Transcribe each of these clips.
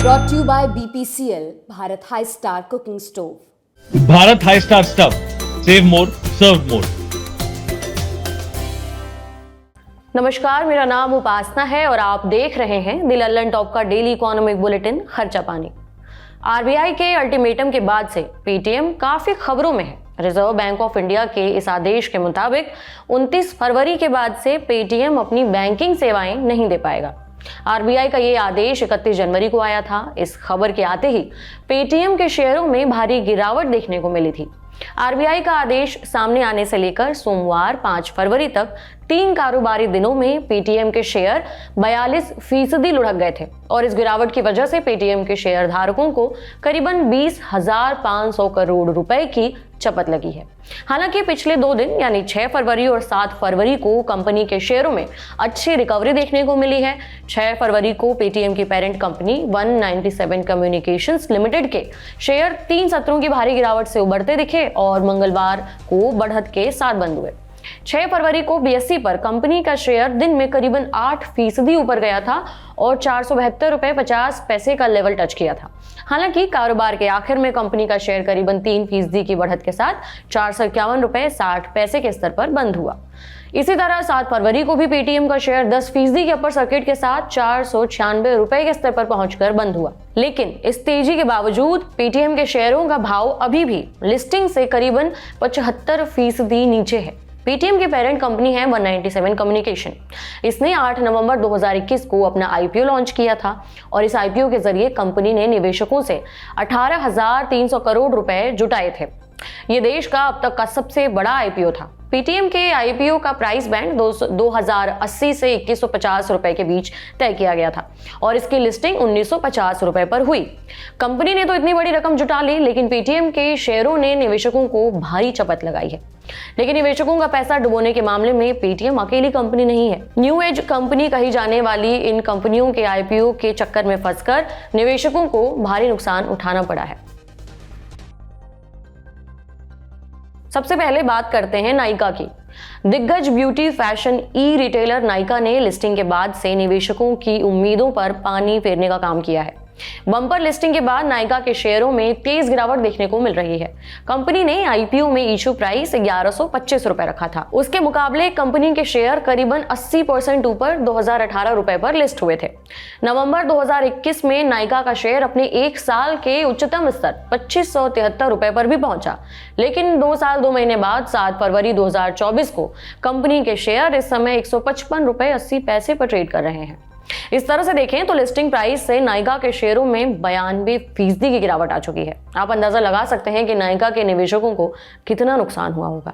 Brought to you by BPCL, Bharat High Star Cooking Stove. Bharat High Star Stuff. Save more, serve more. नमस्कार, मेरा नाम उपासना है और आप देख रहे हैं द लल्लन टॉप का डेली इकोनॉमिक बुलेटिन खर्चा पानी। आरबीआई के अल्टीमेटम के बाद से पेटीएम काफी खबरों में है। रिजर्व बैंक ऑफ इंडिया के इस आदेश के मुताबिक 29 फरवरी के बाद से पेटीएम अपनी बैंकिंग सेवाएं नहीं दे पाएगा। आरबीआई का ये आदेश 31 जनवरी को आया था। इस खबर के आते ही पेटीएम के शेयरों में भारी गिरावट देखने को मिली थी। आरबीआई का आदेश सामने आने से लेकर सोमवार 5 फरवरी तक 3 कारोबारी दिनों में पेटीएम के शेयर 42% लुढ़क गए थे और इस गिरावट की वजह से पेटीएम के शेयर धारकों को करीबन 20,500 करोड़ रुपए की चपत लगी है। हालांकि पिछले 2 दिन यानी 6 फरवरी और 7 फरवरी को कंपनी के शेयरों में अच्छी रिकवरी देखने को मिली है। 6 फरवरी को पेटीएम की पेरेंट कंपनी 197 कम्युनिकेशंस लिमिटेड के शेयर 3 सत्रों की भारी गिरावट से उबरते दिखे और मंगलवार को बढ़त के साथ बंद हुए। 6 फरवरी को बीएसई पर कंपनी का शेयर दिन में करीबन 8% ऊपर गया था और 472.50 रुपए का लेवल टच किया था। हालांकि कारोबार के आखिर में कंपनी का शेयर करीबन 3% की बढ़त के साथ 451.60 के स्तर पर बंद हुआ। इसी तरह 7 फरवरी को भी पेटीएम का शेयर 10% के अपर सर्किट के साथ 496 रुपए के स्तर पर पहुंचकर बंद हुआ। लेकिन इस तेजी के बावजूद पेटीएम के शेयरों का भाव अभी भी लिस्टिंग से करीबन 75% नीचे है। पेटीएम की पेरेंट कंपनी है 197 कम्युनिकेशन। इसने 8 नवंबर 2021 को अपना आईपीओ लॉन्च किया था और इस आईपीओ के जरिए कंपनी ने निवेशकों से 18,300 करोड़ रुपए जुटाए थे। ये देश का अब तक का सबसे बड़ा आईपीओ था। पेटीएम के आईपीओ का प्राइस बैंड 2080 से 2150 रुपए के बीच तय किया गया था और इसकी लिस्टिंग 1950 रुपए पर हुई। कंपनी ने तो इतनी बड़ी रकम जुटा ली, लेकिन पेटीएम के शेयरों ने निवेशकों को भारी चपत लगाई है। लेकिन निवेशकों का पैसा डुबोने के मामले में पेटीएम अकेली कंपनी नहीं है। न्यू एज कंपनी कही जाने वाली इन कंपनियों के आईपीओ के चक्कर में फंसकर निवेशकों को भारी नुकसान उठाना पड़ा है। सबसे पहले बात करते हैं नायका की। दिग्गज ब्यूटी फैशन ई रिटेलर नायका ने लिस्टिंग के बाद से निवेशकों की उम्मीदों पर पानी फेरने का काम किया है। बम्पर लिस्टिंग के बाद नायका के शेयरों में तेज गिरावट देखने को मिल रही है। कंपनी ने आईपीओ में इशू प्राइस 1125 रुपए रखा था। उसके मुकाबले कंपनी के शेयर करीबन 80% ऊपर 2018 रुपए पर लिस्ट हुए थे। नवंबर 2021 में नायका का शेयर अपने 1 साल के उच्चतम स्तर 2573 रुपए पर भी पहुंचा, लेकिन 2 साल 2 महीने बाद 7 फरवरी 2024 को कंपनी के शेयर इस समय 155 रुपए 80 पैसे पर ट्रेड कर रहे हैं। इस तरह से देखें तो लिस्टिंग प्राइस से नायका के शेयरों में 92% की गिरावट आ चुकी है। आप अंदाजा लगा सकते हैं कि नायका के निवेशकों को कितना नुकसान हुआ होगा।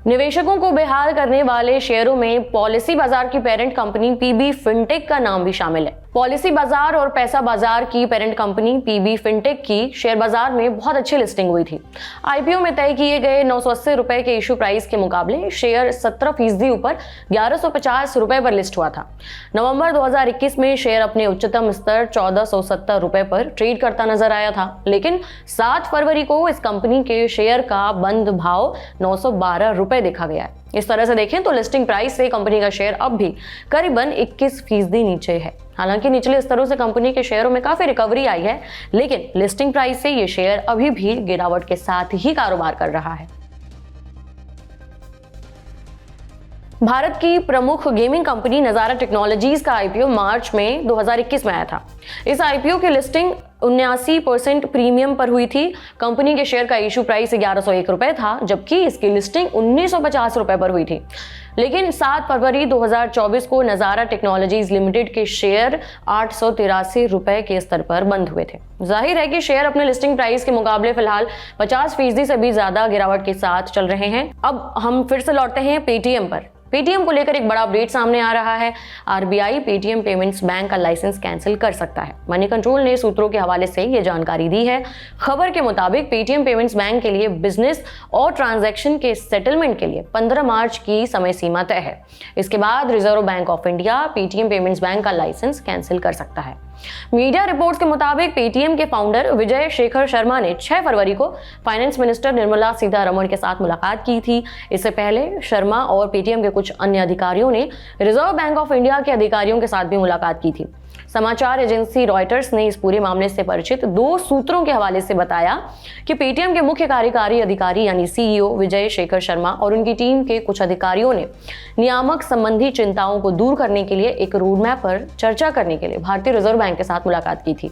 निवेशकों को बेहाल करने वाले शेयरों में पॉलिसी बाजार की पेरेंट कंपनी पीबी फिनटेक का नाम भी शामिल है। पॉलिसी बाजार और पैसा बाजार की पेरेंट कंपनी पीबी फिनटेक की शेयर बाजार में बहुत अच्छी लिस्टिंग हुई थी। आईपीओ में तय किए गए 980 रुपए के इशू प्राइस के मुकाबले शेयर 17% ऊपर 1150 रुपए पर लिस्ट हुआ था। नवंबर 2021 में शेयर अपने उच्चतम स्तर 1470 रुपए पर ट्रेड करता नजर आया था, लेकिन 7 फरवरी को इस कंपनी के शेयर का बंद भाव 912 रुपए देखा गया है। इस तरह से देखें तो लिस्टिंग प्राइस से कंपनी का शेयर अब भी करीबन 21% नीचे है। हालांकि निचले स्तरों से कंपनी के शेयरों में काफी रिकवरी आई है, लेकिन लिस्टिंग प्राइस से ये शेयर अभी भी गिरावट के साथ ही कारोबार कर रहा है। भारत की प्रमुख गेमिंग कंपनी नजारा टेक्नोलॉजीज का आईपीओ मार्च में 2021 में आया था। इस आईपीओ की लिस्टिंग 79% प्रीमियम पर हुई थी। कंपनी के शेयर का इशू प्राइस 1101 रुपए था, जबकि इसकी लिस्टिंग 1950 रुपए पर हुई थी। लेकिन 7 फरवरी 2024 को नजारा टेक्नोलॉजीज लिमिटेड के शेयर 883 रुपए के स्तर पर बंद हुए थे। जाहिर है कि शेयर अपने लिस्टिंग प्राइस के मुकाबले फिलहाल 50% से भी ज्यादा गिरावट के साथ चल रहे हैं। अब हम फिर से लौटते हैं पेटीएम पर। पेटीएम को लेकर एक बड़ा अपडेट सामने आ रहा है। आरबीआई पेटीएम पेमेंट्स बैंक का लाइसेंस कैंसिल कर सकता है। मनी कंट्रोल ने सूत्रों के हवाले से ये जानकारी दी है। खबर के मुताबिक पेटीएम पेमेंट्स बैंक के लिए बिजनेस और ट्रांजैक्शन के सेटलमेंट के लिए 15 मार्च की समय सीमा तय है। इसके बाद reserve bank of India Paytm payments bank का लाइसेंस कैंसिल कर सकता है। मीडिया रिपोर्ट्स के मुताबिक पेटीएम के फाउंडर विजय शेखर शर्मा ने 6 फरवरी को फाइनेंस मिनिस्टर निर्मला सीतारमण के साथ मुलाकात की थी। इससे पहले शर्मा और पेटीएम के कुछ अन्य अधिकारियों ने रिजर्व बैंक ऑफ इंडिया के अधिकारियों के साथ भी मुलाकात की थी। समाचार एजेंसी रॉयटर्स ने इस पूरे मामले से परिचित 2 सूत्रों के हवाले से बताया कि पेटीएम के मुख्य कार्यकारी अधिकारी यानी सीईओ विजय शेखर शर्मा और उनकी टीम के कुछ अधिकारियों ने नियामक संबंधी चिंताओं को दूर करने के लिए एक रोडमैप पर चर्चा करने के लिए भारतीय रिजर्व बैंक के साथ मुलाकात की थी।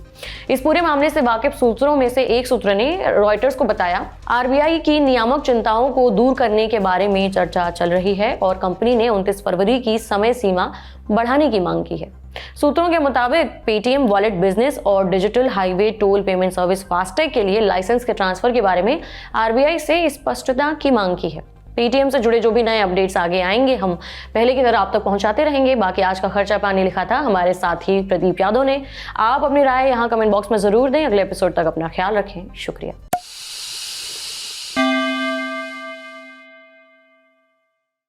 इस पूरे मामले से वाकिफ सूत्रों में से एक सूत्र ने रॉयटर्स को बताया, आरबीआई की नियामक चिंताओं को दूर करने के बारे में चर्चा चल रही है और कंपनी ने 29 फरवरी की समय सीमा बढ़ाने की मांग की है। सूत्रों के मुताबिक पेटीएम वॉलेट बिजनेस और digital highway toll payment service FASTag के लिए लाइसेंस के ट्रांसफर के बारे में आरबीआई से स्पष्टता की मांग की है। पेटीएम से जुड़े जो भी नए अपडेट्स आगे आएंगे हम पहले की तरह आप तक पहुंचाते रहेंगे। बाकी आज का खर्चा पानी लिखा था हमारे साथी प्रदीप यादव ने। आप अपनी राय यहाँ कमेंट बॉक्स में जरूर दें। अगले एपिसोड तक अपना ख्याल रखें। शुक्रिया।